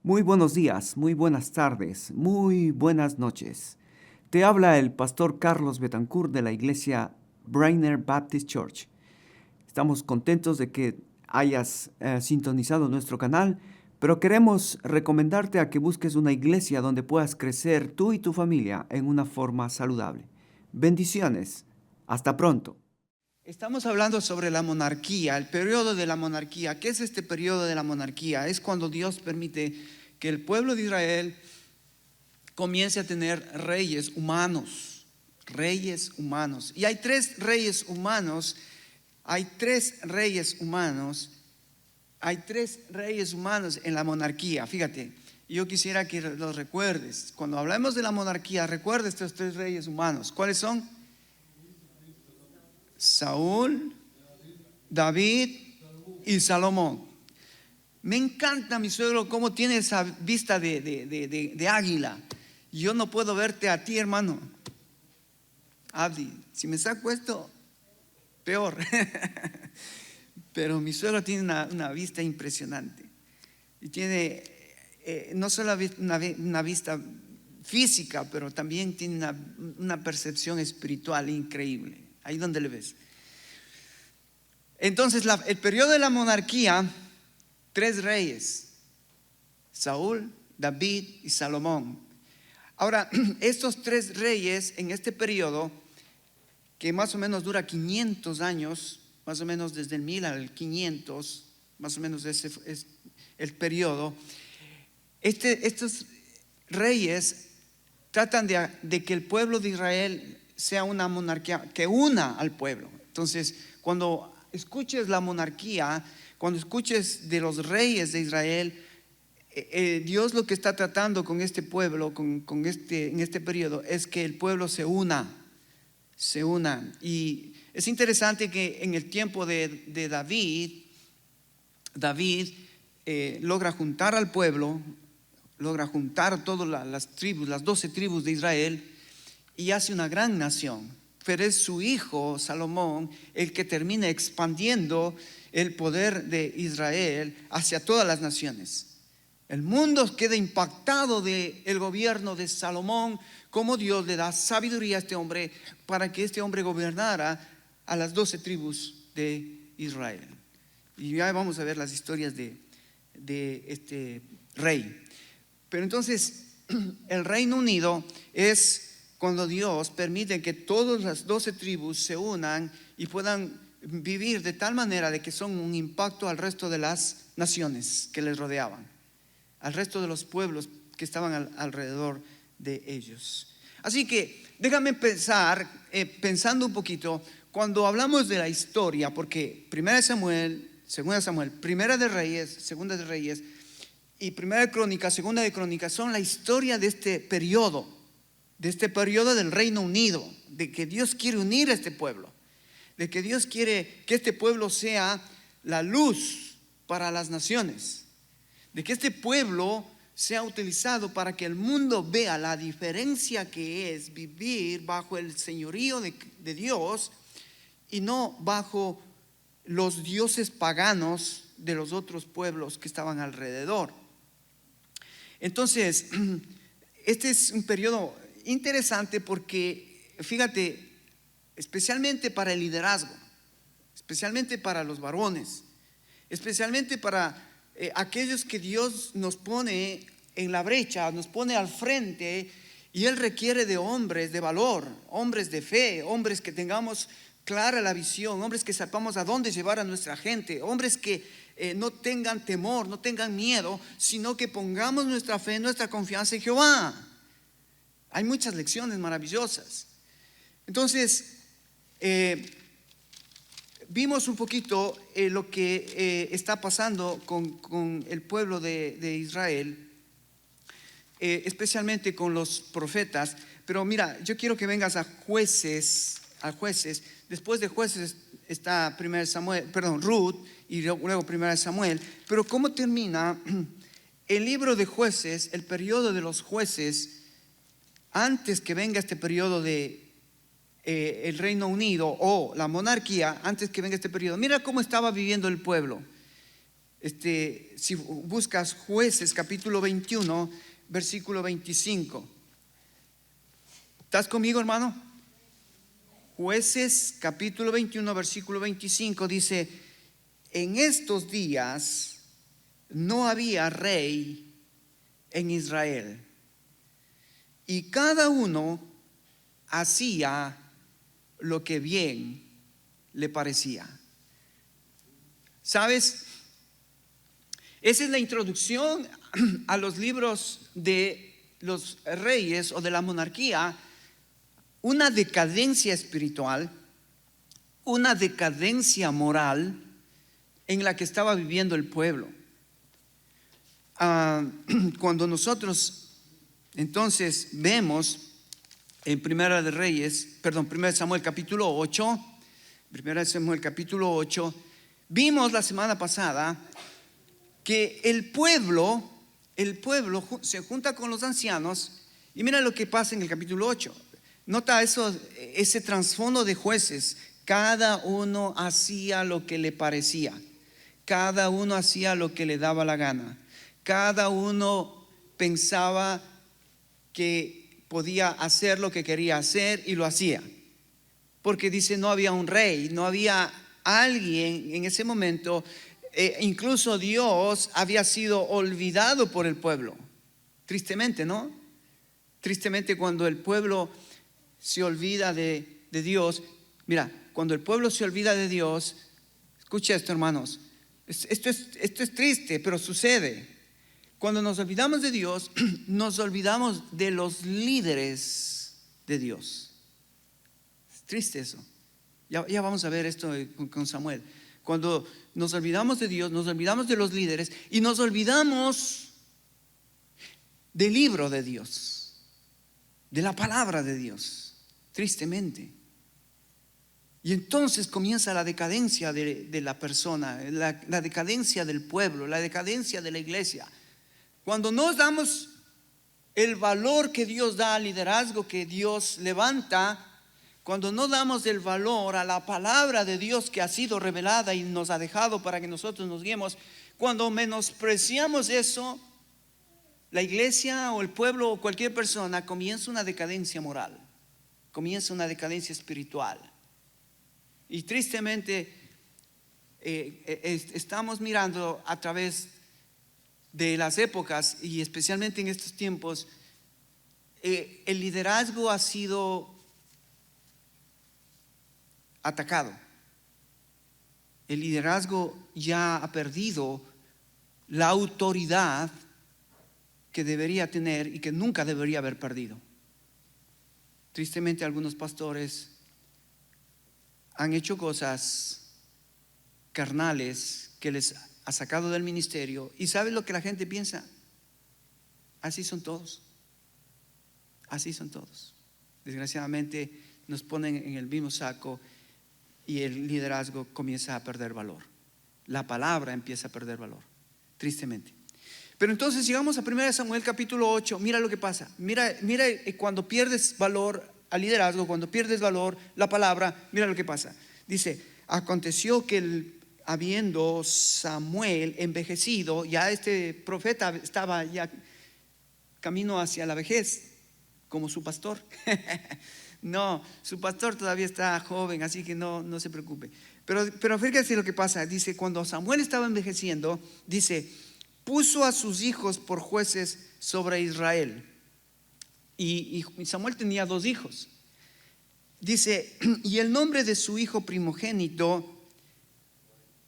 Muy buenos días, muy buenas tardes, muy buenas noches. Te habla el pastor Carlos Betancourt de la iglesia Brainer Baptist Church. Estamos contentos de que hayas sintonizado nuestro canal, pero queremos recomendarte a que busques una iglesia donde puedas crecer tú y tu familia en una forma saludable. Bendiciones. Hasta pronto. Estamos hablando sobre la monarquía, el periodo de la monarquía. ¿Qué es este periodo de la monarquía? Es cuando Dios permite que el pueblo de Israel comience a tener reyes humanos. Reyes humanos. Y hay tres reyes humanos. Hay tres reyes humanos en la monarquía. Fíjate, yo quisiera que los recuerdes. Cuando hablamos de la monarquía, recuerda estos tres reyes humanos. ¿Cuáles son? Saúl, David y Salomón. Me encanta, mi suegro, cómo tiene esa vista de águila. Yo no puedo verte a ti, hermano Abdi. Si me saco esto, peor. Pero mi suegro tiene una vista impresionante. Y tiene no solo una vista física, pero también tiene una percepción espiritual increíble. Ahí donde le ves. Entonces, el periodo de la monarquía, tres reyes: Saúl, David y Salomón. Ahora, estos tres reyes en este periodo, que más o menos dura 500 años, más o menos desde el 1000 al 500, más o menos ese es el periodo. Estos reyes tratan de que el pueblo de Israel sea una monarquía que una al pueblo. Entonces, cuando escuches la monarquía, cuando escuches de los reyes de Israel, Dios lo que está tratando con este pueblo, en este periodo, es que el pueblo se una. Y es interesante que en el tiempo de David logra juntar al pueblo, logra juntar todas las tribus, las 12 tribus de Israel, y hace una gran nación. Pero es su hijo Salomón el que termina expandiendo el poder de Israel hacia todas las naciones. El mundo queda impactado del gobierno de Salomón, como Dios le da sabiduría a este hombre para que este hombre gobernara a las 12 tribus de Israel. Y ya vamos a ver las historias de este rey. Pero entonces, el Reino Unido es cuando Dios permite que todas las 12 tribus se unan y puedan vivir de tal manera de que son un impacto al resto de las naciones que les rodeaban, al resto de los pueblos que estaban alrededor de ellos. Así que déjame pensando un poquito, cuando hablamos de la historia, porque 1 Samuel, 2 Samuel, 1 de Reyes, 2 de Reyes y 1 de Crónicas, 2 de Crónicas son la historia de este periodo del Reino Unido, de que Dios quiere unir a este pueblo, de que Dios quiere que este pueblo sea la luz para las naciones, de que este pueblo sea utilizado para que el mundo vea la diferencia que es vivir bajo el señorío de Dios y no bajo los dioses paganos de los otros pueblos que estaban alrededor. Entonces, este es un periodo interesante porque, fíjate, especialmente para el liderazgo, especialmente para los varones, especialmente para aquellos que Dios nos pone en la brecha, nos pone al frente, y Él requiere de hombres de valor, hombres de fe, hombres que tengamos clara la visión, hombres que sepamos a dónde llevar a nuestra gente, hombres que no tengan temor, no tengan miedo, sino que pongamos nuestra fe, nuestra confianza en Jehová. Hay muchas lecciones maravillosas. Entonces, vimos un poquito lo que está pasando con el pueblo de Israel, especialmente con los profetas. Pero mira, yo quiero que vengas a Jueces. Después de Jueces está Ruth y luego 1 Samuel. Pero ¿cómo termina el libro de Jueces, el periodo de los jueces, antes que venga este periodo de el Reino Unido o la monarquía? Antes que venga este periodo, mira cómo estaba viviendo el pueblo. Si buscas Jueces capítulo 21, versículo 25. ¿Estás conmigo, hermano? Jueces capítulo 21, versículo 25 dice: en estos días no había rey en Israel, y cada uno hacía lo que bien le parecía. ¿Sabes? Esa es la introducción a los libros de los reyes o de la monarquía. Una decadencia espiritual, una decadencia moral en la que estaba viviendo el pueblo. Cuando nosotros entonces vemos en Primera Samuel capítulo 8, vimos la semana pasada que el pueblo se junta con los ancianos, y mira lo que pasa en el capítulo 8. Nota ese trasfondo de jueces. Cada uno hacía lo que le parecía, cada uno hacía lo que le daba la gana, cada uno pensaba que podía hacer lo que quería hacer y lo hacía, porque dice, no había un rey, no había alguien en ese momento. Incluso Dios había sido olvidado por el pueblo. Tristemente, ¿no? Tristemente, cuando el pueblo se olvida de Dios. Mira, cuando el pueblo se olvida de Dios, escucha esto, hermanos, esto es triste, pero sucede. Cuando nos olvidamos de Dios, nos olvidamos de los líderes de Dios. Es triste eso. Ya vamos a ver esto con Samuel. Cuando nos olvidamos de Dios, nos olvidamos de los líderes y nos olvidamos del libro de Dios, de la palabra de Dios, tristemente. Y entonces comienza la decadencia de la persona, la decadencia del pueblo, la decadencia de la iglesia. Cuando nos damos el valor que Dios da al liderazgo que Dios levanta, cuando no damos el valor a la palabra de Dios que ha sido revelada y nos ha dejado para que nosotros nos guiemos, cuando menospreciamos eso, la iglesia o el pueblo o cualquier persona comienza una decadencia moral, comienza una decadencia espiritual. Y tristemente estamos mirando a través de las épocas, y especialmente en estos tiempos, el liderazgo ha sido atacado. El liderazgo ya ha perdido la autoridad que debería tener y que nunca debería haber perdido. Tristemente, algunos pastores han hecho cosas carnales que les ha sacado del ministerio. ¿Y sabes lo que la gente piensa? Así son todos. Así son todos. Desgraciadamente nos ponen en el mismo saco y el liderazgo comienza a perder valor. La palabra empieza a perder valor, tristemente. Pero entonces llegamos a 1 Samuel capítulo 8. Mira lo que pasa. Mira cuando pierdes valor al liderazgo, cuando pierdes valor la palabra, mira lo que pasa. Dice, aconteció que habiendo Samuel envejecido, ya este profeta estaba ya camino hacia la vejez, como su pastor. No, su pastor todavía está joven, así que no se preocupe. Pero fíjate lo que pasa. Dice, cuando Samuel estaba envejeciendo, dice, puso a sus hijos por jueces sobre Israel. Y Samuel tenía 2 hijos. Dice, y el nombre de su hijo primogénito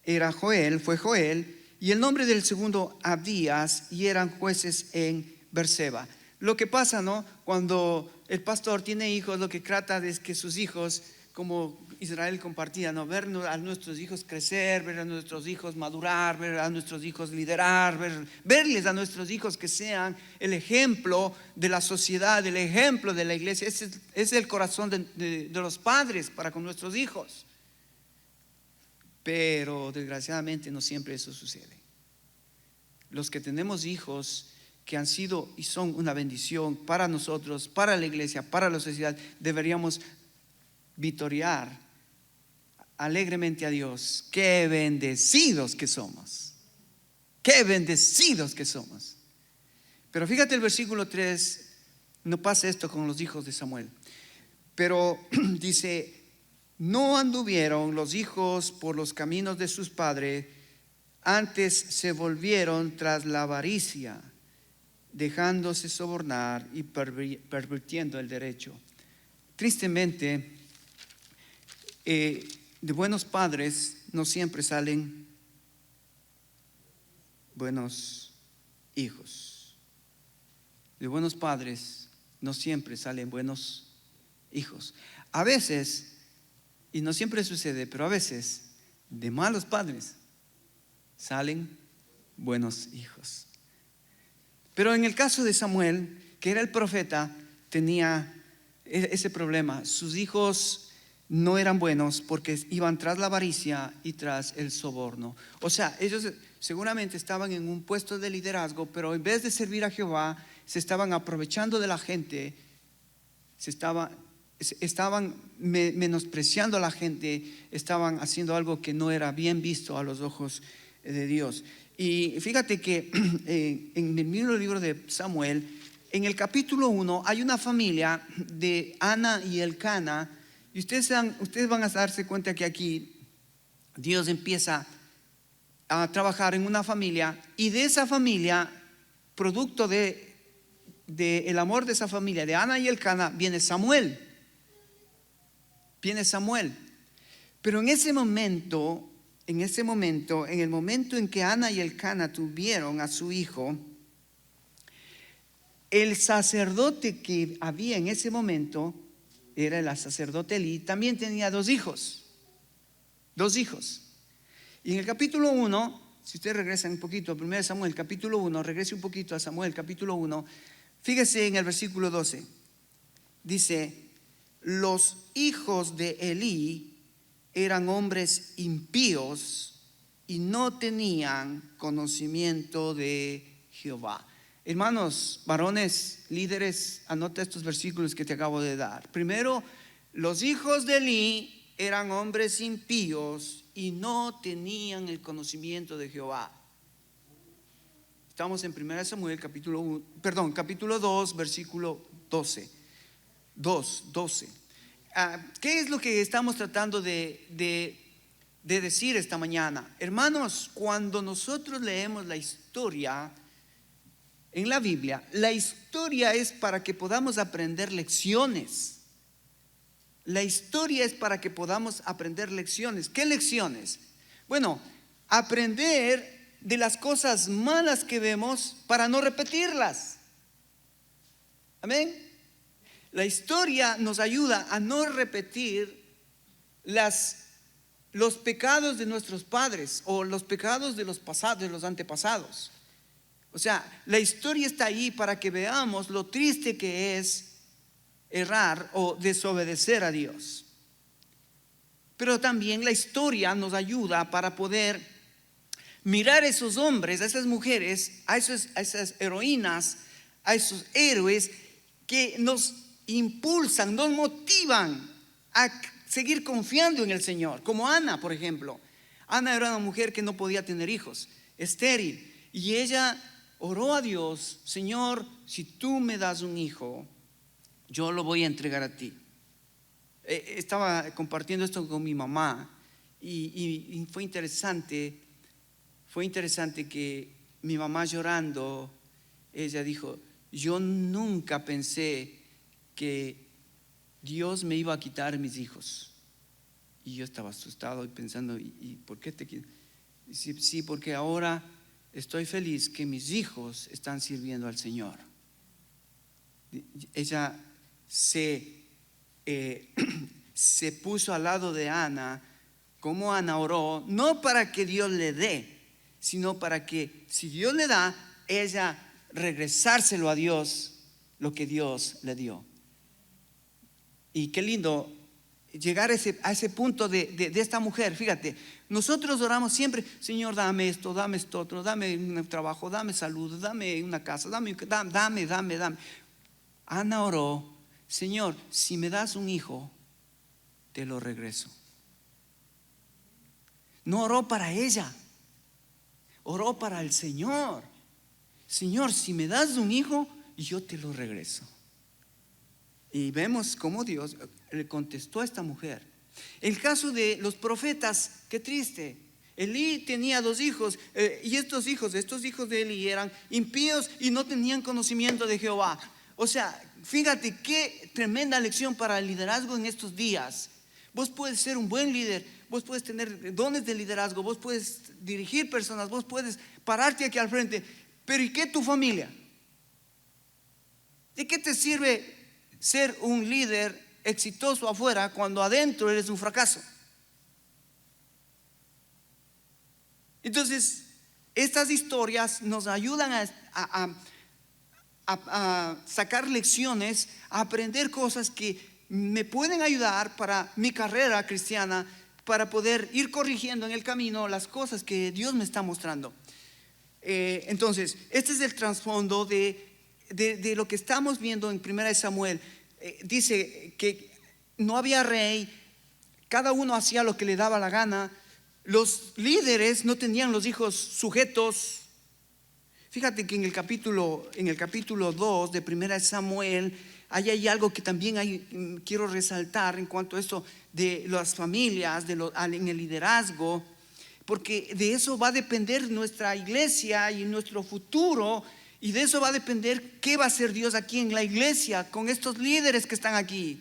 fue Joel, y el nombre del segundo Abías, y eran jueces en Berseba. Lo que pasa, ¿no? Cuando el pastor tiene hijos, lo que trata es que sus hijos, como Israel compartía, ¿no? Ver a nuestros hijos crecer, ver a nuestros hijos madurar, ver a nuestros hijos liderar, verles a nuestros hijos que sean el ejemplo de la sociedad, el ejemplo de la iglesia. Ese es el corazón de los padres para con nuestros hijos. Pero desgraciadamente no siempre eso sucede. Los que tenemos hijos que han sido y son una bendición para nosotros, para la iglesia, para la sociedad, deberíamos victoriar alegremente a Dios. Qué bendecidos que somos. Qué bendecidos que somos. Pero fíjate el versículo 3, no pasa esto con los hijos de Samuel. Pero dice, no anduvieron los hijos por los caminos de sus padres, antes se volvieron tras la avaricia, dejándose sobornar y pervirtiendo el derecho. Tristemente, de buenos padres no siempre salen buenos hijos. De buenos padres no siempre salen buenos hijos. A veces, y no siempre sucede, pero a veces, de malos padres salen buenos hijos. Pero en el caso de Samuel, que era el profeta, tenía ese problema. Sus hijos no eran buenos porque iban tras la avaricia y tras el soborno. O sea, ellos seguramente estaban en un puesto de liderazgo, pero en vez de servir a Jehová, se estaban aprovechando de la gente, estaban menospreciando a la gente, estaban haciendo algo que no era bien visto a los ojos de Dios. Y fíjate que en el mismo libro de Samuel, en el capítulo 1 hay una familia de Ana y Elcana, y ustedes van a darse cuenta que aquí Dios empieza a trabajar en una familia, y de esa familia, producto de el amor de esa familia, de Ana y Elcana, viene Samuel. Pero en el momento en que Ana y Elcana tuvieron a su hijo, el sacerdote que había en ese momento era el sacerdote Elí, también tenía dos hijos. Y en el capítulo 1, si ustedes regresan un poquito a 1 Samuel capítulo 1, regrese un poquito a Samuel capítulo 1, fíjese en el versículo 12, dice: los hijos de Elí eran hombres impíos y no tenían conocimiento de Jehová. Hermanos, varones, líderes, anota estos versículos que te acabo de dar. Primero, los hijos de Elí eran hombres impíos y no tenían el conocimiento de Jehová. Estamos en 1 Samuel capítulo 2, versículo 12. 2:12. ¿Qué es lo que estamos tratando de decir esta mañana? Hermanos, cuando nosotros leemos la historia en la Biblia, la historia es para que podamos aprender lecciones. La historia es para que podamos aprender lecciones. ¿Qué lecciones? Bueno, aprender de las cosas malas que vemos para no repetirlas. Amén. La historia nos ayuda a no repetir los pecados de nuestros padres o los pecados de los antepasados. O sea, la historia está ahí para que veamos lo triste que es errar o desobedecer a Dios. Pero también la historia nos ayuda para poder mirar a esos hombres, a esas mujeres, a esas heroínas, a esos héroes que nos impulsan, nos motivan a seguir confiando en el Señor. Como Ana, por ejemplo. Ana era una mujer que no podía tener hijos, estéril, y ella oró a Dios: Señor, si tú me das un hijo, yo lo voy a entregar a ti. Estaba compartiendo esto con mi mamá y fue interesante que mi mamá, llorando, ella dijo: yo nunca pensé que Dios me iba a quitar mis hijos. Y yo estaba asustado y pensando: ¿y por qué te quitas? Sí, porque ahora estoy feliz que mis hijos están sirviendo al Señor. Ella se puso al lado de Ana, como Ana oró, no para que Dios le dé, sino para que, si Dios le da, ella regresárselo a Dios lo que Dios le dio. Y qué lindo llegar a ese punto de esta mujer. Fíjate, nosotros oramos siempre: Señor, dame esto otro, dame un trabajo, dame salud, dame una casa, dame. Ana oró: Señor, si me das un hijo, te lo regreso. No oró para ella, Oró para el Señor. Señor, si me das un hijo, yo te lo regreso. Y vemos cómo Dios le contestó a esta mujer. El caso de los profetas, qué triste. Elí tenía 2 hijos, y estos hijos de Elí eran impíos y no tenían conocimiento de Jehová. O sea, fíjate qué tremenda lección para el liderazgo en estos días. Vos puedes ser un buen líder, vos puedes tener dones de liderazgo, vos puedes dirigir personas, vos puedes pararte aquí al frente, pero ¿y qué tu familia? ¿De qué te sirve ser un líder exitoso afuera cuando adentro eres un fracaso? Entonces, estas historias nos ayudan a sacar lecciones, a aprender cosas que me pueden ayudar para mi carrera cristiana, para poder ir corrigiendo en el camino las cosas que Dios me está mostrando. Entonces, este es el trasfondo de lo que estamos viendo en 1 Samuel. Dice que no había rey, cada uno hacía lo que le daba la gana. Los líderes no tenían los hijos sujetos. Fíjate que en el capítulo 2 de 1 Samuel hay algo que también quiero resaltar en cuanto a esto de las familias, en el liderazgo, porque de eso va a depender nuestra iglesia y nuestro futuro, y de eso va a depender qué va a hacer Dios aquí en la iglesia con estos líderes que están aquí.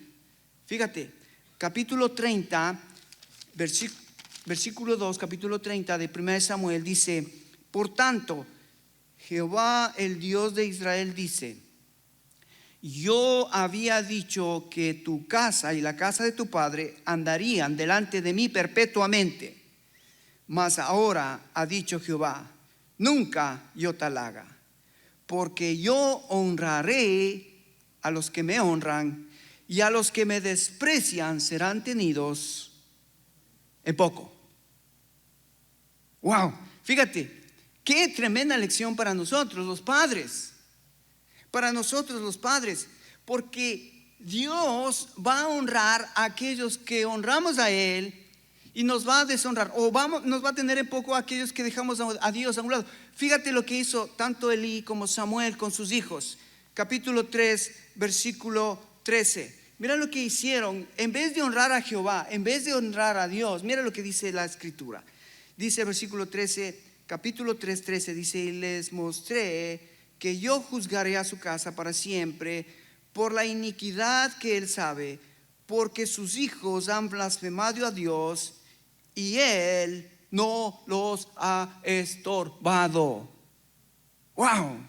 Fíjate, capítulo 30, versículo 2, capítulo 30 de 1 Samuel dice: por tanto, Jehová el Dios de Israel dice: yo había dicho que tu casa y la casa de tu padre andarían delante de mí perpetuamente, mas ahora ha dicho Jehová: nunca yo tal haga, porque yo honraré a los que me honran, y a los que me desprecian serán tenidos en poco. Wow, fíjate, qué tremenda lección para nosotros los padres. Para nosotros los padres, porque Dios va a honrar a aquellos que honramos a Él, y nos va a deshonrar, nos va a tener en poco a aquellos que dejamos a Dios a un lado. Fíjate lo que hizo tanto Elí como Samuel con sus hijos. Capítulo 3, versículo 13. Mira lo que hicieron. En vez de honrar a Jehová, en vez de honrar a Dios, mira lo que dice la escritura. Dice versículo 13, capítulo 3, 13, dice: y les mostré que yo juzgaré a su casa para siempre por la iniquidad que él sabe, porque sus hijos han blasfemado a Dios y él no los ha estorbado. ¡Wow!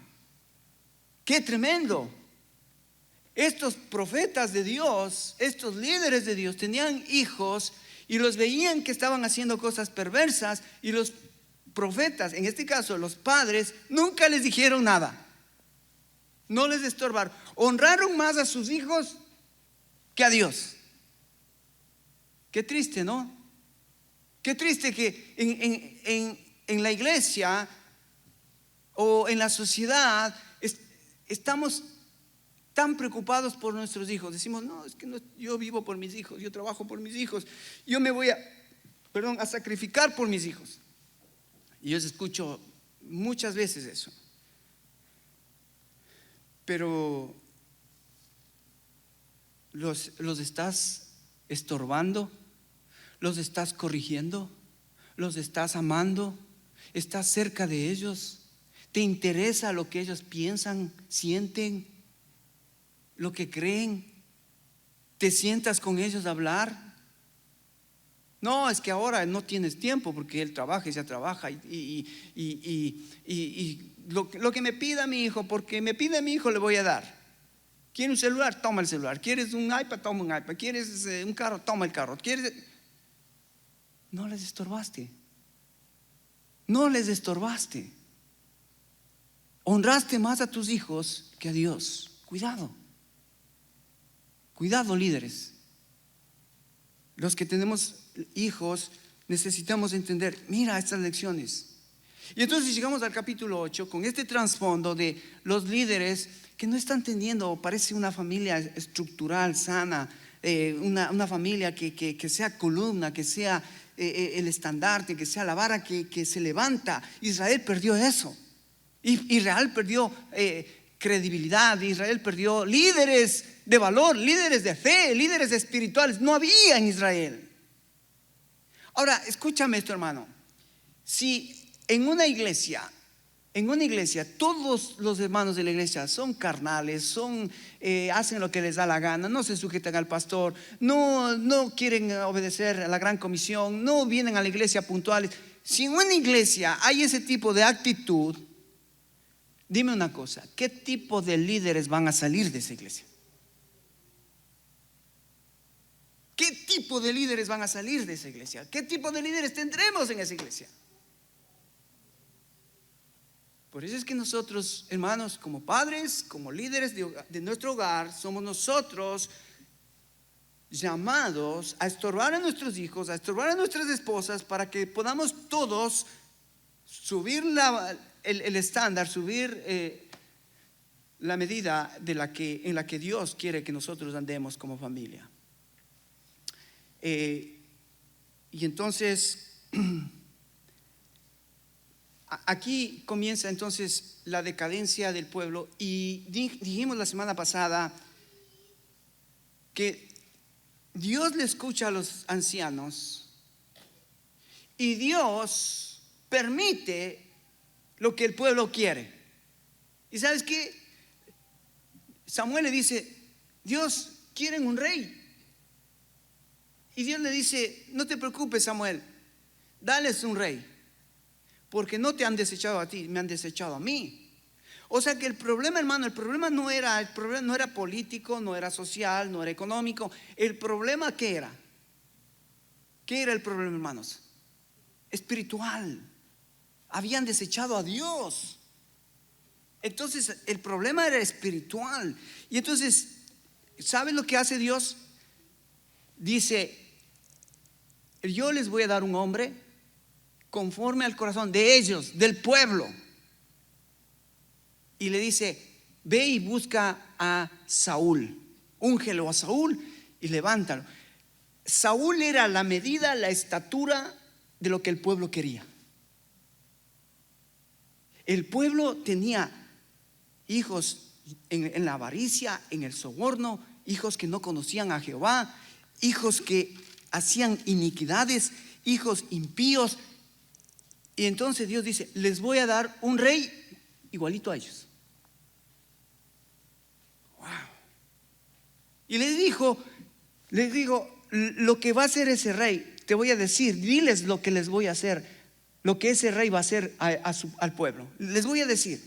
¡Qué tremendo! Estos profetas de Dios, estos líderes de Dios tenían hijos y los veían que estaban haciendo cosas perversas, y los profetas, en este caso los padres, nunca les dijeron nada. No les estorbaron. Honraron más a sus hijos que a Dios. Qué triste, ¿no? Qué triste que en la iglesia o en la sociedad estamos tan preocupados por nuestros hijos. Decimos: no, es que no, yo vivo por mis hijos, yo trabajo por mis hijos, yo me voy a sacrificar por mis hijos. Y yo escucho muchas veces eso. Pero los estás estorbando, los estás corrigiendo, los estás amando, estás cerca de ellos, te interesa lo que ellos piensan, sienten, lo que creen, te sientas con ellos a hablar. No, es que ahora no tienes tiempo porque él trabaja y ya trabaja, y lo que me pida mi hijo, porque me pide mi hijo, le voy a dar. ¿Quieres un celular? Toma el celular. ¿Quieres un iPad? Toma un iPad. ¿Quieres un carro? Toma el carro. No les estorbaste. No les estorbaste. Honraste más a tus hijos que a Dios. Cuidado. Cuidado, líderes. Los que tenemos hijos necesitamos entender, mira estas lecciones. Y entonces llegamos al capítulo 8 con este trasfondo de los líderes que no están teniendo, parece una familia estructural, sana, una familia que sea columna, que sea el estandarte, que sea la vara que se levanta. Israel perdió eso. Israel perdió credibilidad. Israel perdió líderes de valor, líderes de fe, líderes espirituales. No había en Israel. Ahora, escúchame esto, hermano. Si en una iglesia, todos los hermanos de la iglesia son carnales, hacen lo que les da la gana, no se sujetan al pastor, no quieren obedecer a la gran comisión, no vienen a la iglesia puntuales. Si en una iglesia hay ese tipo de actitud, dime una cosa, ¿qué tipo de líderes van a salir de esa iglesia? ¿Qué tipo de líderes van a salir de esa iglesia? ¿Qué tipo de líderes tendremos en esa iglesia? Por eso es que nosotros, hermanos, como padres, como líderes de nuestro hogar, somos nosotros llamados a estorbar a nuestros hijos, a estorbar a nuestras esposas, para que podamos todos subir el estándar, subir la medida en la que Dios quiere que nosotros andemos como familia. Y entonces aquí comienza entonces la decadencia del pueblo. Y dijimos la semana pasada que Dios le escucha a los ancianos y Dios permite lo que el pueblo quiere. ¿Y sabes qué? Samuel le dice: Dios, quieren un rey. Y Dios le dice: no te preocupes, Samuel, dales un rey, porque no te han desechado a ti, me han desechado a mí. O sea que el problema, hermano, el problema no era político, no era social, no era económico. El problema, ¿qué era? ¿Qué era el problema, hermanos? Espiritual. Habían desechado a Dios. Entonces el problema era espiritual. Y entonces, ¿saben lo que hace Dios? Dice: yo les voy a dar un hombre conforme al corazón de ellos, del pueblo. Y le dice: ve y busca a Saúl, úngelo a Saúl y levántalo. Saúl era la medida, la estatura de lo que el pueblo quería. El pueblo tenía hijos en la avaricia, en el soborno, hijos que no conocían a Jehová, hijos que hacían iniquidades, hijos impíos. Y entonces Dios dice: les voy a dar un rey igualito a ellos. Wow. Y les digo, lo que va a hacer ese rey, te voy a decir, diles lo que les voy a hacer, lo que ese rey va a hacer al pueblo. Les voy a decir.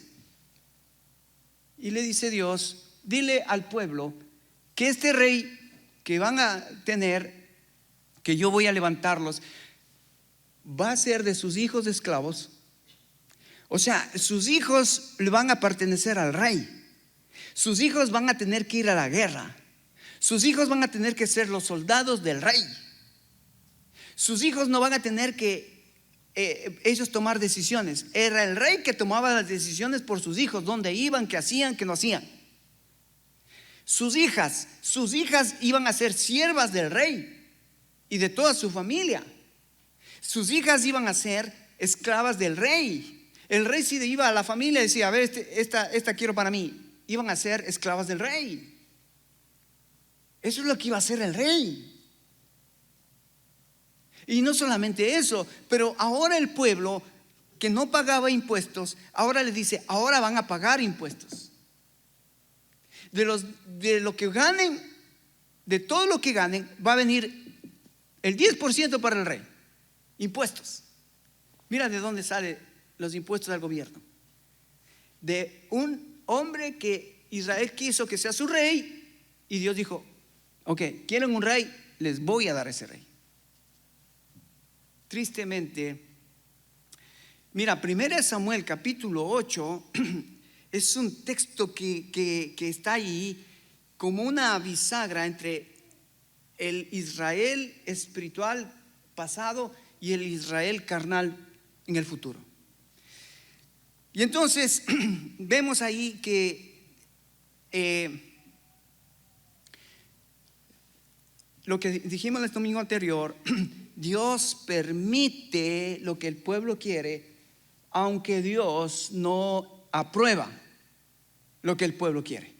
Y le dice Dios: dile al pueblo que este rey que van a tener, que yo voy a levantarlos, va a ser de sus hijos esclavos. O sea, sus hijos le van a pertenecer al rey. Sus hijos van a tener que ir a la guerra. Sus hijos van a tener que ser los soldados del rey. Sus hijos no van a tener que ellos tomar decisiones. Era el rey que tomaba las decisiones por sus hijos, dónde iban, qué hacían, qué no hacían. Sus hijas iban a ser siervas del rey y de toda su familia. Sus hijas iban a ser esclavas del rey. El rey, si iba a la familia y decía: a ver, esta quiero para mí, iban a ser esclavas del rey. Eso es lo que iba a hacer el rey. Y no solamente eso, pero ahora el pueblo que no pagaba impuestos, ahora le dice: ahora van a pagar impuestos. De lo que ganen, de todo lo que ganen, va a venir el 10% para el rey. Impuestos. Mira de dónde salen los impuestos al gobierno. De un hombre que Israel quiso que sea su rey, y Dios dijo: ok, quieren un rey, les voy a dar ese rey. Tristemente, mira, 1 Samuel capítulo 8 es un texto que está ahí como una bisagra entre el Israel espiritual pasado y el Israel carnal en el futuro. Y entonces vemos ahí que lo que dijimos el domingo anterior, Dios permite lo que el pueblo quiere, aunque Dios no aprueba lo que el pueblo quiere.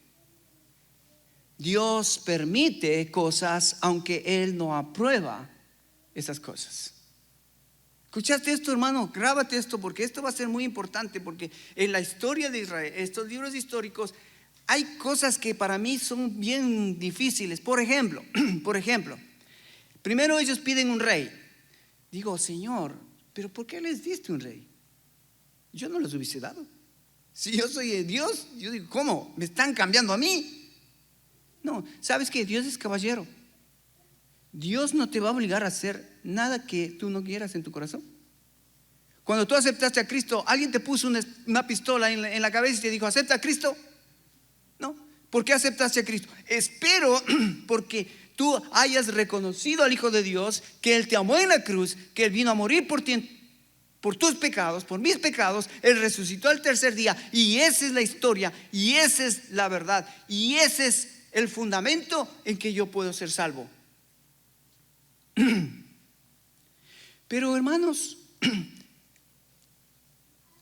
Dios permite cosas aunque Él no aprueba esas cosas. ¿Escuchaste esto, hermano? Grábate esto, porque esto va a ser muy importante, porque en la historia de Israel, estos libros históricos, hay cosas que para mí son bien difíciles. Por ejemplo, primero ellos piden un rey. Digo, Señor, ¿pero por qué les diste un rey? Yo no les hubiese dado. Si yo soy Dios, yo digo, ¿cómo? ¿Me están cambiando a mí? No, ¿sabes qué? Dios es caballero. Dios no te va a obligar a hacer nada que tú no quieras en tu corazón. Cuando tú aceptaste a Cristo, alguien te puso una pistola en la cabeza y te dijo, ¿acepta a Cristo? No. ¿Por qué aceptaste a Cristo? Espero porque tú hayas reconocido al Hijo de Dios, que Él te amó en la cruz, que Él vino a morir por ti, por tus pecados, por mis pecados. Él resucitó al tercer día, y esa es la historia, y esa es la verdad, y ese es el fundamento en que yo puedo ser salvo. Pero hermanos,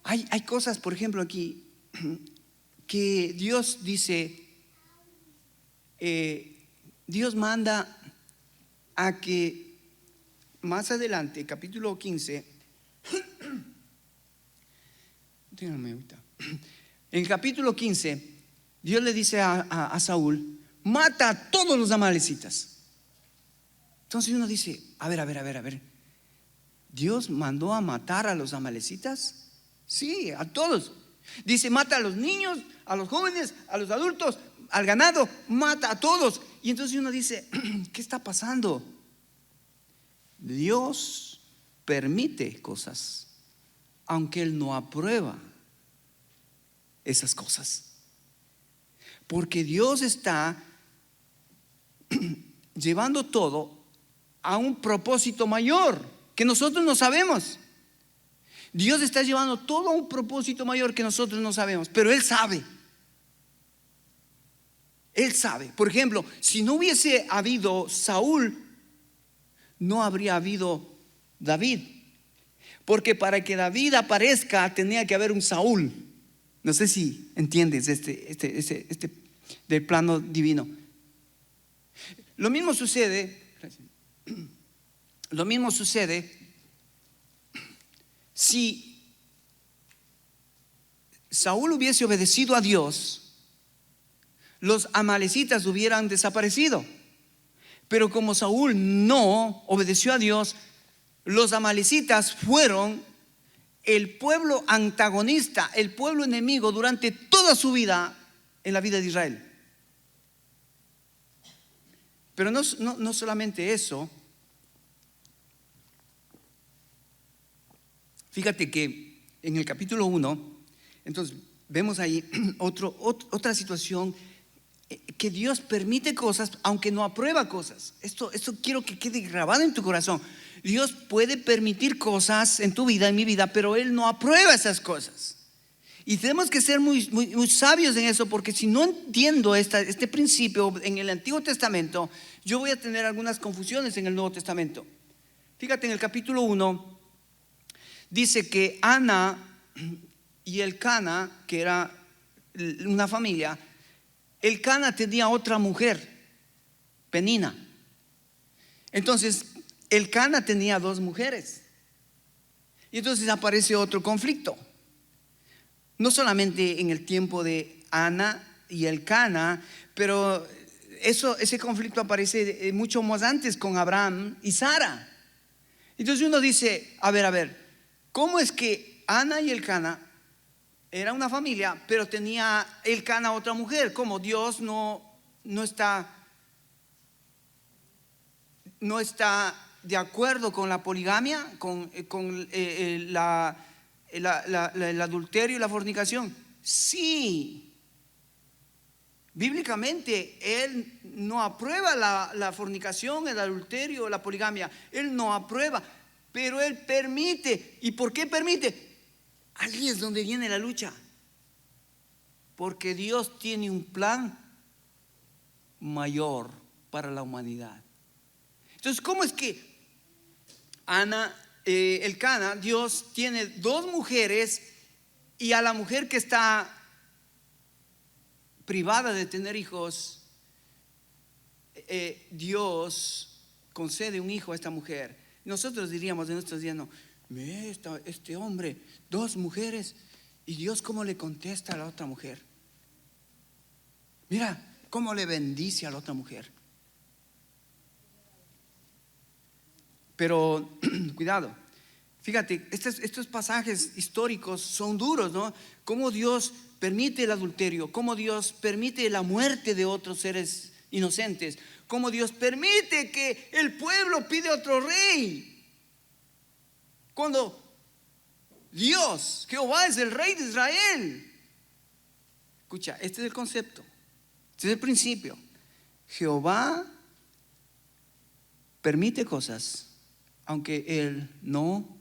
hay cosas, por ejemplo aquí, que Dios dice, Dios manda a que más adelante, capítulo 15, en el capítulo 15, Dios le dice a Saúl, mata a todos los amalecitas. Entonces uno dice, a ver, ¿Dios mandó a matar a los amalecitas? Sí, a todos. Dice, mata a los niños, a los jóvenes, a los adultos, al ganado, mata a todos. Y entonces uno dice, ¿qué está pasando? Dios permite cosas, aunque Él no aprueba esas cosas. Porque Dios está llevando todo a un propósito mayor que nosotros no sabemos. Dios está llevando todo a un propósito mayor que nosotros no sabemos, pero Él sabe. Él sabe. Por ejemplo, si no hubiese habido Saúl, no habría habido David. Porque para que David aparezca tenía que haber un Saúl. No sé si entiendes este del plano divino. Lo mismo sucede si Saúl hubiese obedecido a Dios, los amalecitas hubieran desaparecido. Pero como Saúl no obedeció a Dios, los amalecitas fueron el pueblo antagonista, el pueblo enemigo durante toda su vida en la vida de Israel. Pero no solamente eso. Fíjate que en el capítulo 1, entonces vemos ahí otra situación, que Dios permite cosas aunque no aprueba cosas. Esto quiero que quede grabado en tu corazón. Dios puede permitir cosas en tu vida, en mi vida, pero Él no aprueba esas cosas. Y tenemos que ser muy sabios en eso, porque si no entiendo este principio en el Antiguo Testamento, yo voy a tener algunas confusiones en el Nuevo Testamento. Fíjate, en el capítulo 1 dice que Ana y Elcana, que era una familia, Elcana tenía otra mujer, Penina. Entonces Elcana tenía dos mujeres, y entonces aparece otro conflicto. No solamente en el tiempo de Ana y Elcana, pero ese conflicto aparece mucho más antes con Abraham y Sara. Entonces uno dice, a ver, ¿cómo es que Ana y Elcana era una familia, pero tenía Elcana otra mujer? ¿Cómo? Dios no está de acuerdo con la poligamia, con el adulterio y la fornicación. Sí, bíblicamente Él no aprueba la fornicación, el adulterio, la poligamia. Él no aprueba, pero Él permite. ¿Y por qué permite? Ahí es donde viene la lucha, porque Dios tiene un plan mayor para la humanidad. Entonces, ¿cómo es que Elcana, Dios tiene dos mujeres, y a la mujer que está privada de tener hijos, Dios concede un hijo a esta mujer. Nosotros diríamos en nuestros días, no, este hombre, dos mujeres, y Dios cómo le contesta a la otra mujer. Mira cómo le bendice a la otra mujer. Pero cuidado, fíjate, estos pasajes históricos son duros, ¿no? Cómo Dios permite el adulterio, cómo Dios permite la muerte de otros seres inocentes, cómo Dios permite que el pueblo pide otro rey, cuando Dios, Jehová, es el rey de Israel. Escucha, este es el concepto, este es el principio. Jehová permite cosas aunque Él no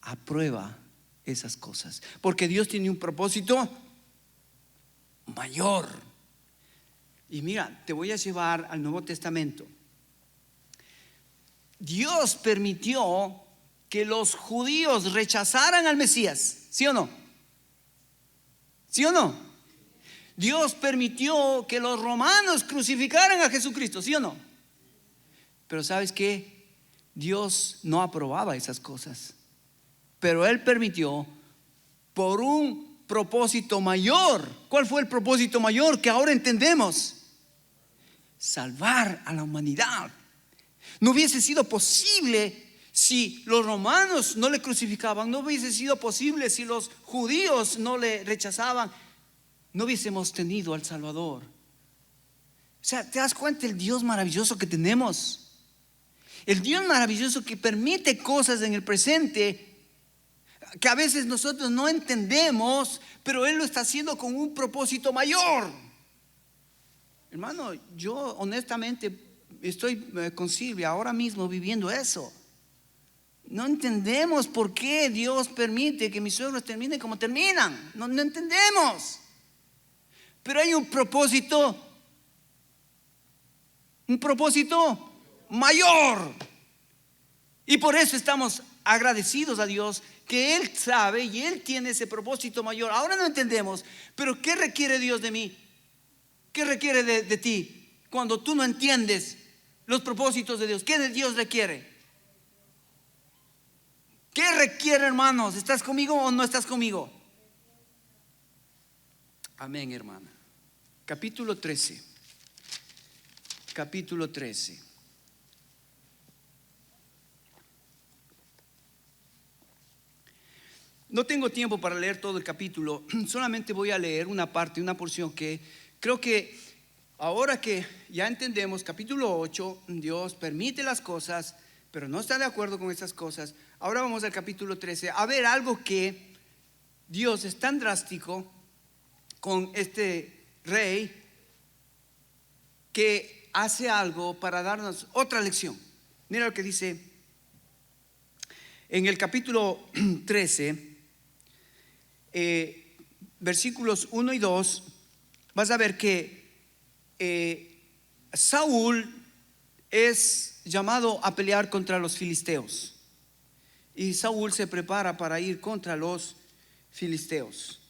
aprueba esas cosas, porque Dios tiene un propósito mayor. Y mira, te voy a llevar al Nuevo Testamento. Dios permitió que los judíos rechazaran al Mesías, ¿sí o no? ¿Sí o no? Dios permitió que los romanos crucificaran a Jesucristo, ¿sí o no? Pero ¿sabes qué? Dios no aprobaba esas cosas, pero Él permitió por un propósito mayor. ¿Cuál fue el propósito mayor que ahora entendemos? Salvar a la humanidad. No hubiese sido posible si los romanos no le crucificaban, no hubiese sido posible si los judíos no le rechazaban, no hubiésemos tenido al Salvador. O sea, ¿te das cuenta el Dios maravilloso que tenemos? El Dios maravilloso que permite cosas en el presente que a veces nosotros no entendemos, pero Él lo está haciendo con un propósito mayor. Hermano, yo honestamente estoy con Silvia ahora mismo viviendo eso. No entendemos por qué Dios permite que mis suegros terminen como terminan. No entendemos. Pero hay un propósito mayor. Y por eso estamos agradecidos a Dios que Él sabe y Él tiene ese propósito mayor. Ahora no entendemos, pero ¿qué requiere Dios de mí? ¿Qué requiere de ti cuando tú no entiendes los propósitos de Dios? ¿Qué de Dios requiere? ¿Qué requiere, hermanos? ¿Estás conmigo o no estás conmigo? Amén, hermana. Capítulo 13. Capítulo 13. No tengo tiempo para leer todo el capítulo, solamente voy a leer una parte, una porción que creo que ahora que ya entendemos, capítulo 8, Dios permite las cosas, pero no está de acuerdo con esas cosas. Ahora vamos al capítulo 13, a ver algo que Dios es tan drástico con este rey que hace algo para darnos otra lección. Mira lo que dice en el capítulo 13. Versículos 1 y 2, vas a ver que Saúl es llamado a pelear contra los filisteos, y Saúl se prepara para ir contra los filisteos.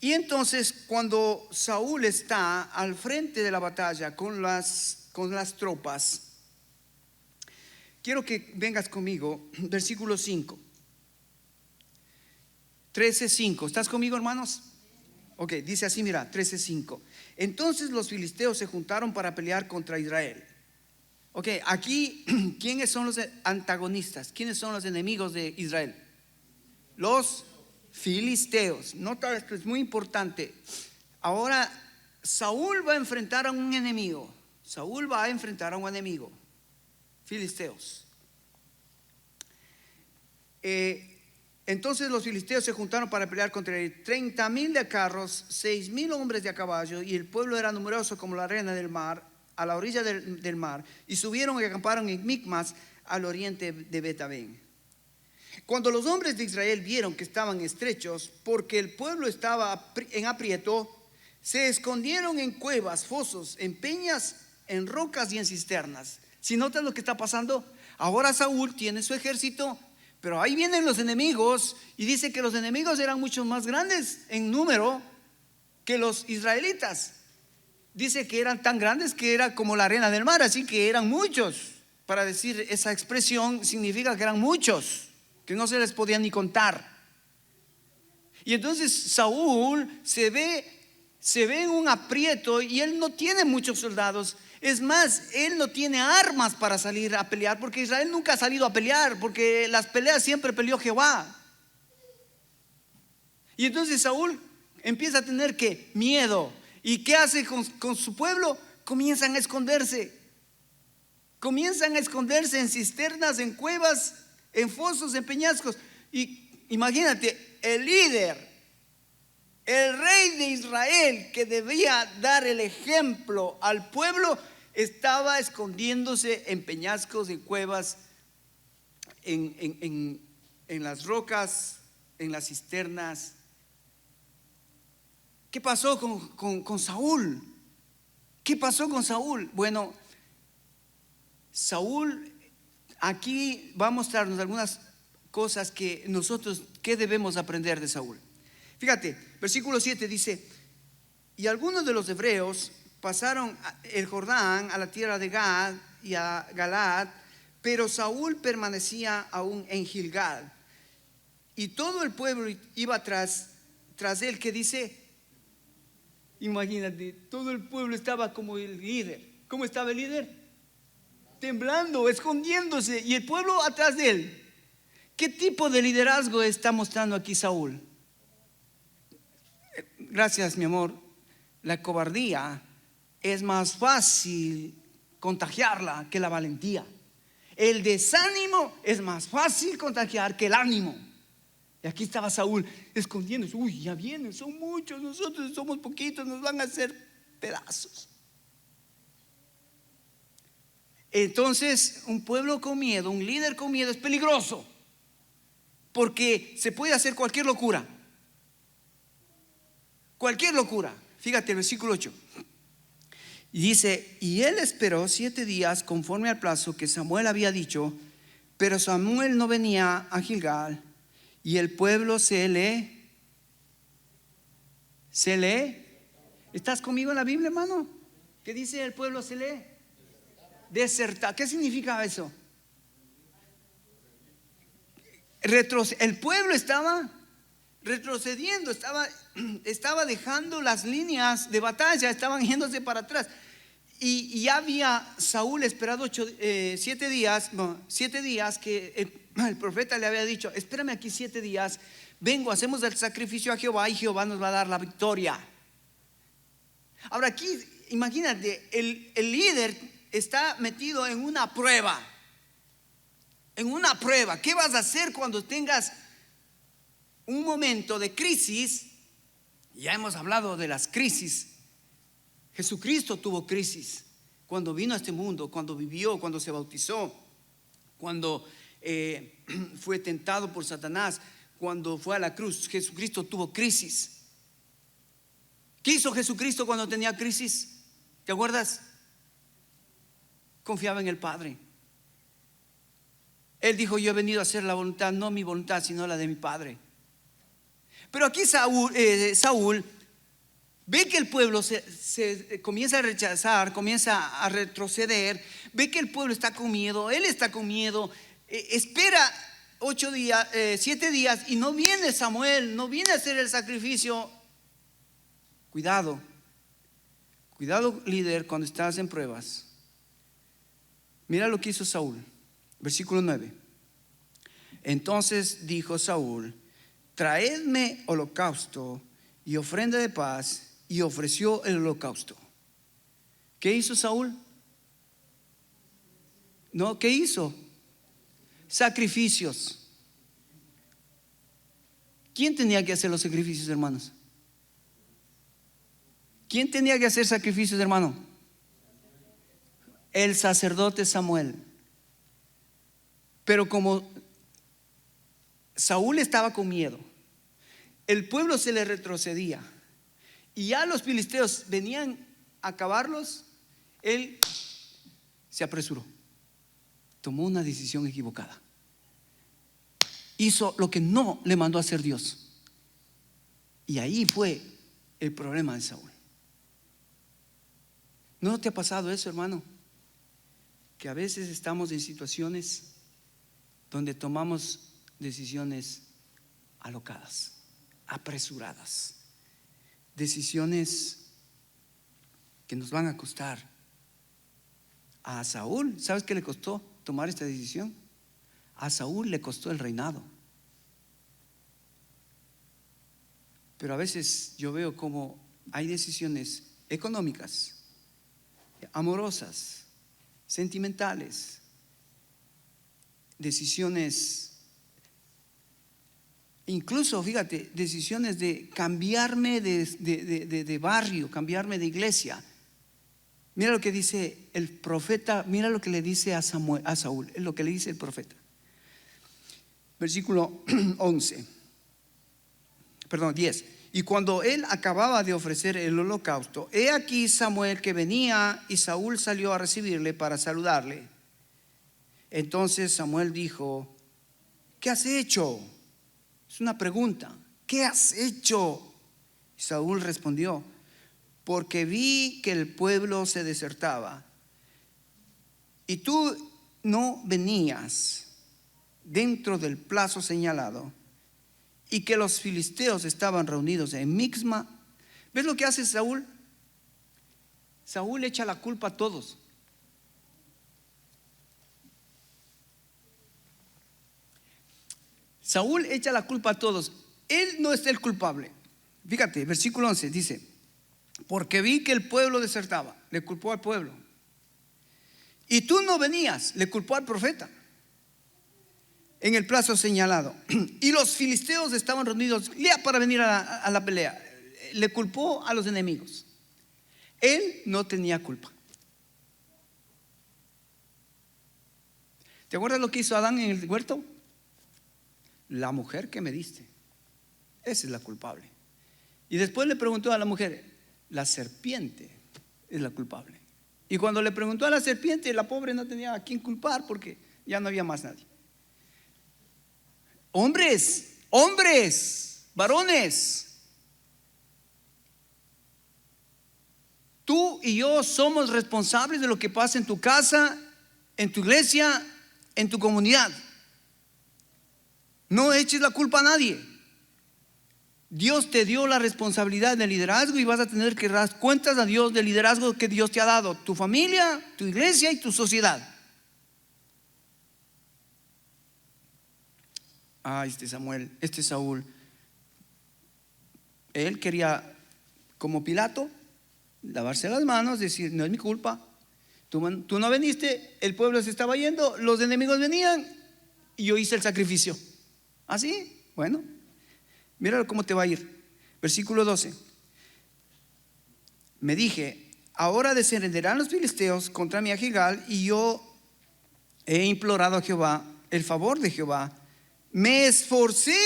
Y entonces cuando Saúl está al frente de la batalla con las tropas, quiero que vengas conmigo, versículo 5. 13:5. ¿Estás conmigo, hermanos? Ok, dice así, mira, 13:5. Entonces los filisteos se juntaron para pelear contra Israel. Ok, aquí, ¿quiénes son los antagonistas? ¿Quiénes son los enemigos de Israel? Los filisteos. Nota esto, es muy importante. Ahora, Saúl va a enfrentar a un enemigo. Saúl va a enfrentar a un enemigo. Filisteos. Entonces los filisteos se juntaron para pelear contra él. 30,000 de carros, 6,000 hombres de a caballo, y el pueblo era numeroso como la arena del mar, a la orilla del mar, y subieron y acamparon en Micmas, al oriente de Betabén. Cuando los hombres de Israel vieron que estaban estrechos, porque el pueblo estaba en aprieto, se escondieron en cuevas, fosos, en peñas, en rocas y en cisternas. Si notas lo que está pasando, Ahora Saúl tiene su ejército, pero ahí vienen los enemigos y dice que los enemigos eran mucho más grandes en número que los israelitas. Dice que eran tan grandes que era como la arena del mar, así que eran muchos. Para decir esa expresión significa que eran muchos, que no se les podía ni contar. Y entonces Saúl se ve en un aprieto y él no tiene muchos soldados. Es más, él no tiene armas para salir a pelear, porque Israel nunca ha salido a pelear, porque las peleas siempre peleó Jehová. Y entonces Saúl empieza a tener que miedo. ¿Y qué hace con su pueblo? Comienzan a esconderse. Comienzan a esconderse en cisternas, en cuevas, en fosos, en peñascos. Y imagínate, el líder, el rey de Israel, que debía dar el ejemplo al pueblo, estaba escondiéndose en peñascos, en cuevas, en las rocas, en las cisternas. ¿Qué pasó con Saúl? ¿Qué pasó con Saúl? Bueno, Saúl aquí va a mostrarnos algunas cosas que nosotros, ¿qué debemos aprender de Saúl? Fíjate, versículo 7 dice: y algunos de los hebreos pasaron el Jordán a la tierra de Gad y a Galaad, pero Saúl permanecía aún en Gilgal, y todo el pueblo iba tras él. ¿Qué dice? Imagínate, todo el pueblo estaba como el líder. ¿Cómo estaba el líder? Temblando, escondiéndose, y el pueblo atrás de él. ¿Qué tipo de liderazgo está mostrando aquí Saúl? Gracias, mi amor. La cobardía es más fácil contagiarla que la valentía. El desánimo es más fácil contagiar que el ánimo. Y aquí estaba Saúl escondiéndose. Uy, ya vienen, son muchos, nosotros somos poquitos, nos van a hacer pedazos. Entonces, un pueblo con miedo, un líder con miedo es peligroso, porque se puede hacer cualquier locura. Cualquier locura. Fíjate el versículo 8. Y dice: y él esperó 7 días conforme al plazo que Samuel había dicho, pero Samuel no venía a Gilgal, y el pueblo se lee. ¿Estás conmigo en la Biblia, hermano? ¿Qué dice el pueblo se lee? Desertar. ¿Qué significa eso? El pueblo estaba retrocediendo, estaba dejando las líneas de batalla, estaban yéndose para atrás. Y ya había Saúl esperado 7 días que el profeta le había dicho: espérame aquí 7 días, vengo, hacemos el sacrificio a Jehová y Jehová nos va a dar la victoria. Ahora aquí, imagínate, el líder está metido en una prueba. ¿Qué vas a hacer cuando tengas un momento de crisis? Ya hemos hablado de las crisis. Jesucristo tuvo crisis cuando vino a este mundo, cuando vivió, cuando se bautizó, cuando fue tentado por Satanás, cuando fue a la cruz. Jesucristo tuvo crisis. ¿Qué hizo Jesucristo cuando tenía crisis? ¿Te acuerdas? Confiaba en el Padre. Él dijo: yo he venido a hacer la voluntad, no mi voluntad, sino la de mi Padre. Pero aquí Saúl ve que el pueblo se comienza a rechazar, comienza a retroceder, ve que el pueblo está con miedo, él está con miedo, espera 7 días y no viene Samuel, no viene a hacer el sacrificio. Cuidado, líder, cuando estás en pruebas. Mira lo que hizo Saúl, versículo 9. Entonces dijo Saúl: traedme holocausto y ofrenda de paz. Y ofreció el holocausto. ¿Qué hizo Saúl? No, ¿qué hizo? Sacrificios. ¿Quién tenía que hacer los sacrificios, hermanos? ¿Quién tenía que hacer sacrificios, hermano? El sacerdote Samuel. Pero como Saúl estaba con miedo, el pueblo se le retrocedía y ya los filisteos venían a acabarlos, él se apresuró. tomó una decisión equivocada. Hizo lo que no le mandó a hacer Dios. Y ahí fue el problema de Saúl. ¿No te ha pasado eso, hermano? Que a veces estamos en situaciones donde tomamos decisiones alocadas, apresuradas, decisiones que nos van a costar. A Saúl, ¿sabes qué le costó tomar esta decisión? A Saúl le costó el reinado. Pero a veces yo veo como hay decisiones económicas, amorosas, sentimentales, decisiones, incluso fíjate, decisiones de cambiarme de barrio, cambiarme de iglesia. Mira lo que dice el profeta, mira lo que le dice a Saúl, es lo que le dice el profeta. Versículo 10. Y cuando él acababa de ofrecer el holocausto, he aquí Samuel que venía, y Saúl salió a recibirle para saludarle. Entonces Samuel dijo: ¿qué has hecho? Es una pregunta. ¿Qué has hecho? Y Saúl respondió: porque vi que el pueblo se desertaba y tú no venías dentro del plazo señalado, y que los filisteos estaban reunidos en Mixma. ¿Ves lo que hace Saúl? Saúl echa la culpa a todos. Saúl echa la culpa a todos. Él no es el culpable. Fíjate, versículo 11 dice: porque vi que el pueblo desertaba, le culpó al pueblo. Y tú no venías, le culpó al profeta, en el plazo señalado. Y los filisteos estaban reunidos ya para venir a la pelea. Le culpó a los enemigos. Él no tenía culpa. ¿Te acuerdas lo que hizo Adán en el huerto? La mujer que me diste, esa es la culpable. Y después le preguntó a la mujer: la serpiente es la culpable. Y cuando le preguntó a la serpiente, la pobre no tenía a quién culpar, porque ya no había más nadie. Hombres, varones, tú y yo somos responsables de lo que pasa en tu casa, en tu iglesia, en tu comunidad. No eches la culpa a nadie. Dios te dio la responsabilidad del liderazgo y vas a tener que dar cuentas a Dios del liderazgo que Dios te ha dado, tu familia, tu iglesia y tu sociedad. Este Saúl, él quería, como Pilato, lavarse las manos, decir: no es mi culpa, tú no viniste, el pueblo se estaba yendo, los enemigos venían y yo hice el sacrificio. ¿Así? Bueno, mira cómo te va a ir. Versículo 12. Me dije: ahora descenderán los filisteos contra mí a Gilgal, y yo he implorado a Jehová el favor de Jehová. Me esforcé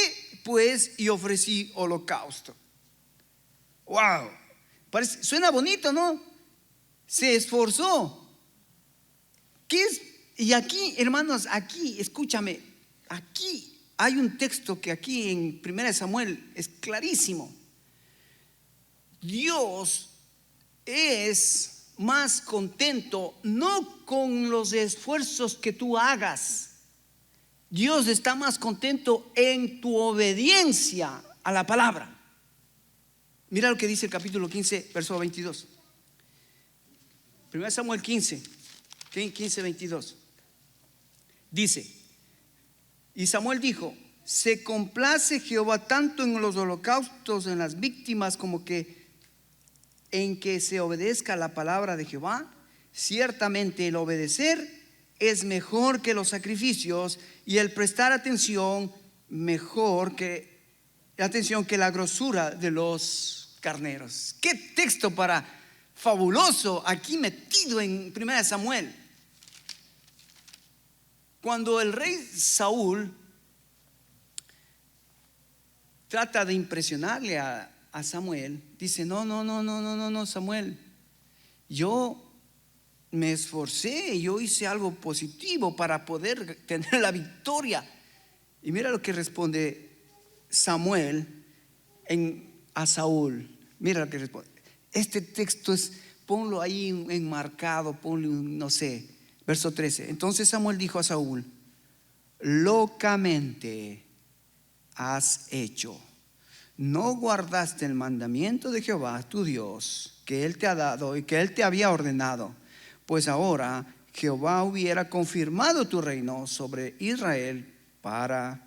pues y ofrecí holocausto. Wow, suena bonito, ¿no? Se esforzó. ¿Qué es? Y aquí, hermanos, aquí, escúchame, aquí hay un texto que aquí en 1 Samuel es clarísimo. Dios es más contento no con los esfuerzos que tú hagas. Dios está más contento en tu obediencia a la palabra. Mira lo que dice el capítulo 15, verso 22. 1 Samuel 15, 22. Dice: y Samuel dijo: se complace Jehová tanto en los holocaustos, en las víctimas, como que en que se obedezca la palabra de Jehová. Ciertamente el obedecer es mejor que los sacrificios, y el prestar atención mejor que la grosura de los carneros. Qué texto fabuloso aquí metido en 1 Samuel. Cuando el rey Saúl trata de impresionarle a Samuel, dice: no, Samuel, yo me esforcé, yo hice algo positivo para poder tener la victoria. Y mira lo que responde Samuel a Saúl. Mira lo que responde. Este texto ponlo ahí enmarcado, ponle no sé, verso 13. Entonces Samuel dijo a Saúl: locamente has hecho. No guardaste el mandamiento de Jehová tu Dios, que Él te ha dado y que Él te había ordenado. Pues ahora Jehová hubiera confirmado tu reino sobre Israel para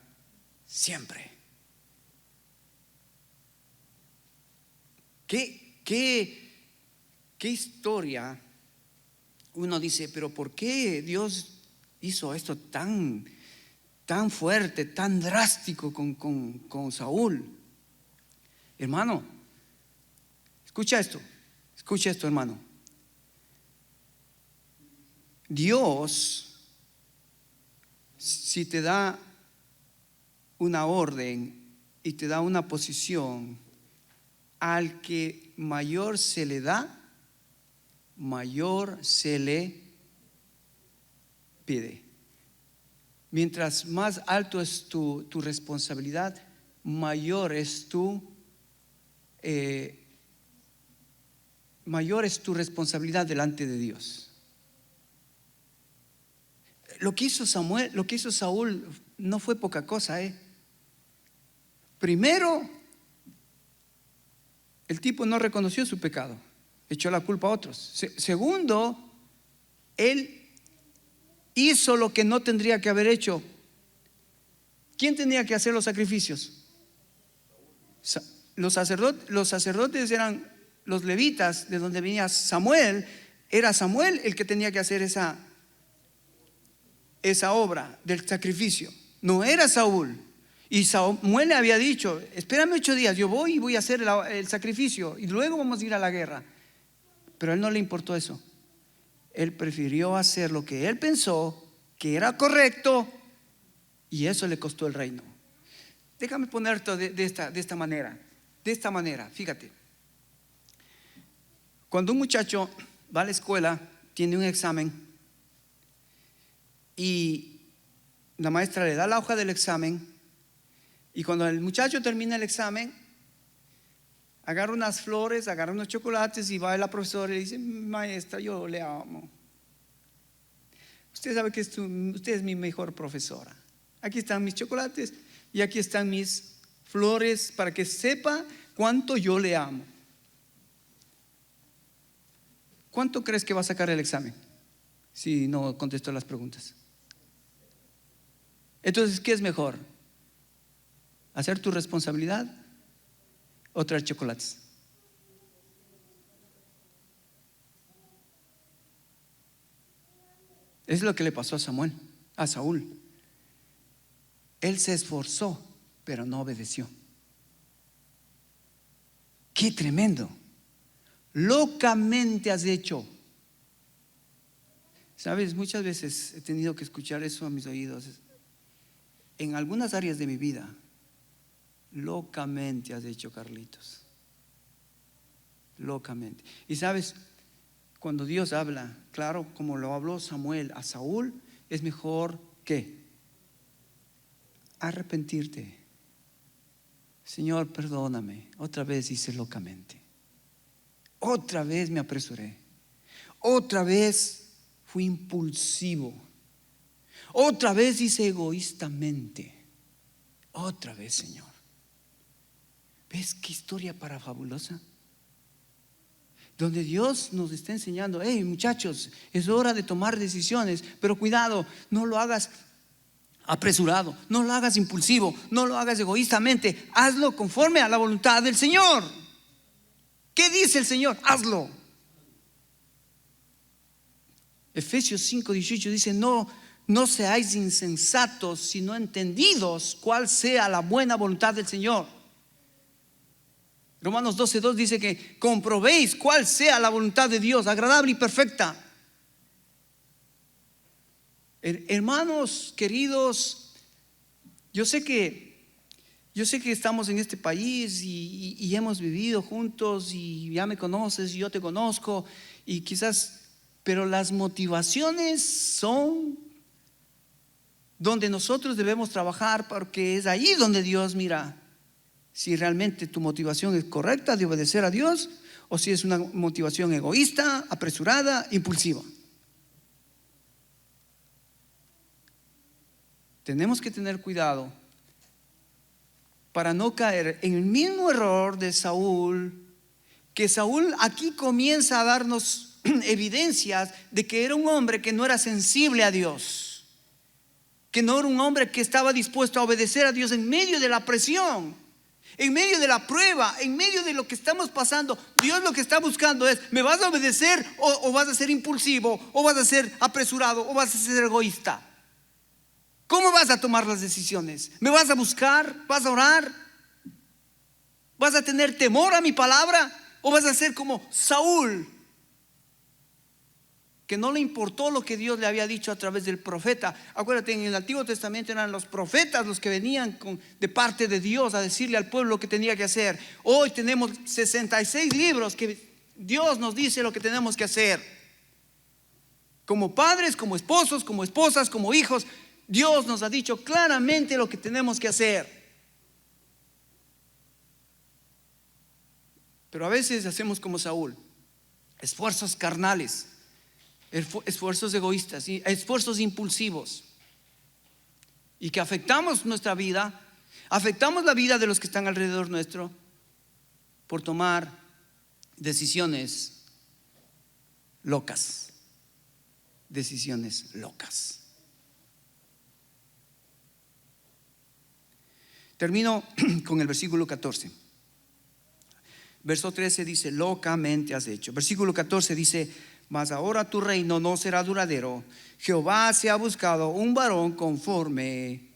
siempre. ¿Qué historia? Uno dice, pero ¿por qué Dios hizo esto tan fuerte, tan drástico con Saúl? Hermano, escucha esto, hermano. Dios, si te da una orden y te da una posición, al que mayor se le da, mayor se le pide. Mientras más alto es tu responsabilidad, mayor es tu responsabilidad delante de Dios. Lo que hizo Saúl no fue poca cosa, Primero, el tipo no reconoció su pecado, echó la culpa a otros. Segundo, él hizo lo que no tendría que haber hecho. ¿Quién tenía que hacer los sacrificios? Los sacerdotes eran los levitas, de donde venía Samuel. Era Samuel el que tenía que hacer esa obra del sacrificio, no era Saúl. Y Samuel le había dicho: espérame 8 días, yo voy a hacer el sacrificio y luego vamos a ir a la guerra. Pero a él no le importó eso. Él prefirió hacer lo que él pensó que era correcto, y eso le costó el reino. Déjame ponerte de esta manera. Fíjate, cuando un muchacho va a la escuela, tiene un examen y la maestra le da la hoja del examen, y cuando el muchacho termina el examen, agarra unas flores, agarra unos chocolates y va a la profesora y le dice: maestra, yo le amo. Usted sabe que usted es mi mejor profesora. Aquí están mis chocolates y aquí están mis flores para que sepa cuánto yo le amo. ¿Cuánto crees que va a sacar el examen si no contestó las preguntas? Entonces, ¿qué es mejor? ¿Hacer tu responsabilidad o traer chocolates? Es lo que le pasó a Saúl. Él se esforzó, pero no obedeció. ¡Qué tremendo! Locamente has hecho. Sabes, muchas veces he tenido que escuchar eso a mis oídos. En algunas áreas de mi vida, locamente has hecho, Carlitos. Locamente. Y sabes, cuando Dios habla, claro, como lo habló Samuel a Saúl, es mejor que arrepentirte. Señor, perdóname, otra vez hice locamente, otra vez me apresuré, otra vez fui impulsivo, otra vez hice egoístamente, otra vez, Señor. ¿Ves qué historia para fabulosa? Donde Dios nos está enseñando: hey, muchachos, es hora de tomar decisiones, pero cuidado, no lo hagas apresurado, no lo hagas impulsivo, no lo hagas egoístamente, hazlo conforme a la voluntad del Señor. ¿Qué dice el Señor? Hazlo. Efesios 5:18 dice: no seáis insensatos, sino entendidos cuál sea la buena voluntad del Señor. Romanos 12:2 dice que comprobéis cuál sea la voluntad de Dios, agradable y perfecta. Hermanos queridos, yo sé que estamos en este país y hemos vivido juntos, y ya me conoces y yo te conozco, y quizás Pero las motivaciones son donde nosotros debemos trabajar, porque es ahí donde Dios mira si realmente tu motivación es correcta de obedecer a Dios o si es una motivación egoísta, apresurada, impulsiva. Tenemos que tener cuidado para no caer en el mismo error de Saúl, que Saúl aquí comienza a darnos evidencias de que era un hombre que no era sensible a Dios, que no era un hombre que estaba dispuesto a obedecer a Dios en medio de la presión, en medio de la prueba, en medio de lo que estamos pasando. Dios lo que está buscando es: ¿me vas a obedecer o vas a ser impulsivo, o vas a ser apresurado, o vas a ser egoísta? ¿Cómo vas a tomar las decisiones? ¿Me vas a buscar? ¿Vas a orar? ¿Vas a tener temor a mi palabra? ¿O vas a ser como Saúl, que no le importó lo que Dios le había dicho a través del profeta? Acuérdate, en el Antiguo Testamento eran los profetas los que venían de parte de Dios a decirle al pueblo lo que tenía que hacer. Hoy tenemos 66 libros que Dios nos dice lo que tenemos que hacer. Como padres, como esposos, como esposas, como hijos, Dios nos ha dicho claramente lo que tenemos que hacer. Pero a veces hacemos como Saúl: esfuerzos carnales, esfuerzos egoístas, esfuerzos impulsivos, y que afectamos nuestra vida, afectamos la vida de los que están alrededor nuestro por tomar decisiones locas. Decisiones locas. Termino con el versículo 14. Verso 13 dice: locamente has hecho. Versículo 14 dice: mas ahora tu reino no será duradero. Jehová se ha buscado un varón conforme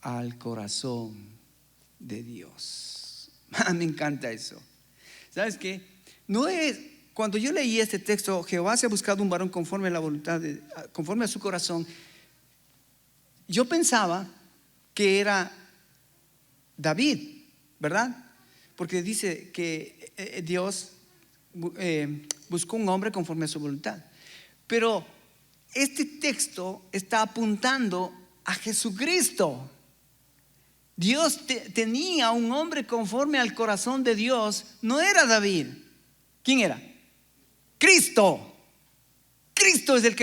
al corazón de Dios. Me encanta eso. ¿Sabes qué? No es, cuando yo leí este texto, Jehová se ha buscado un varón conforme a la voluntad conforme a su corazón, yo pensaba que era David, ¿verdad? Porque dice que Dios buscó un hombre conforme a su voluntad. Pero este texto está apuntando a Jesucristo. Dios tenía un hombre conforme al corazón de Dios. No era David. ¿Quién era? Cristo. Cristo es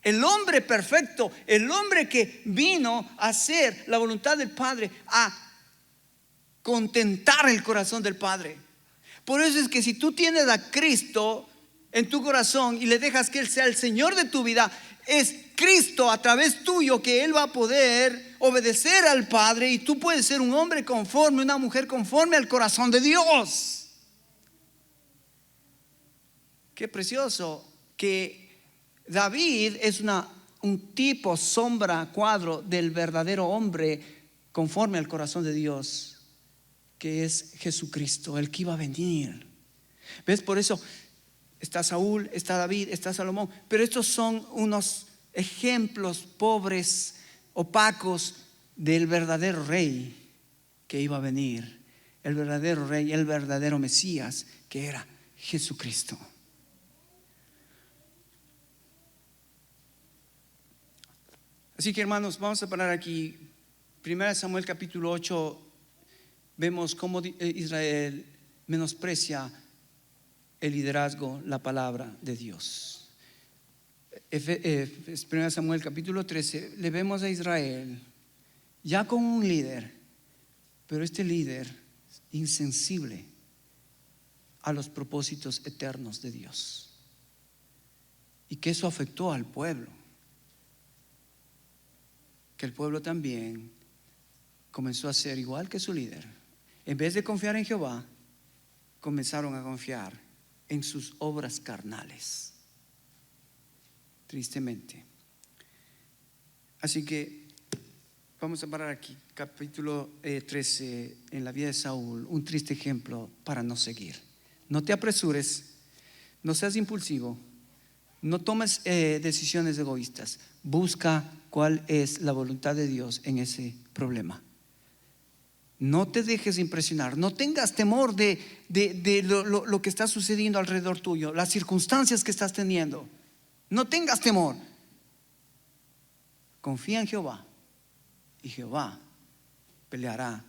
el hombre perfecto, el hombre que vino a hacer la voluntad del Padre, a contentar el corazón del Padre. Por eso es que si tú tienes a Cristo en tu corazón y le dejas que Él sea el Señor de tu vida, es Cristo a través tuyo que Él va a poder obedecer al Padre, y tú puedes ser un hombre conforme, una mujer conforme al corazón de Dios. Qué precioso que David es un tipo, sombra, cuadro del verdadero hombre conforme al corazón de Dios, que es Jesucristo, el que iba a venir. ¿Ves? Por eso está Saúl, está David, está Salomón, pero estos son unos ejemplos pobres, opacos del verdadero rey que iba a venir, el verdadero rey, el verdadero Mesías, que era Jesucristo. Así que, hermanos, vamos a parar aquí. 1 Samuel capítulo 8. Vemos cómo Israel menosprecia el liderazgo, la palabra de Dios. 1 Samuel capítulo 13, le vemos a Israel ya con un líder, pero este líder insensible a los propósitos eternos de Dios, y que eso afectó al pueblo, que el pueblo también comenzó a ser igual que su líder. En vez de confiar en Jehová, comenzaron a confiar en sus obras carnales, tristemente. Así que vamos a parar aquí. Capítulo 13, en la vida de Saúl, un triste ejemplo para no seguir. No te apresures, no seas impulsivo, no tomes decisiones egoístas. Busca cuál es la voluntad de Dios en ese problema. No te dejes impresionar, no tengas temor de lo que está sucediendo alrededor tuyo, las circunstancias que estás teniendo. No tengas temor. Confía en Jehová y Jehová peleará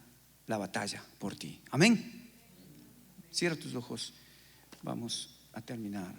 la batalla por ti. Amén. Cierra tus ojos. Vamos a terminar.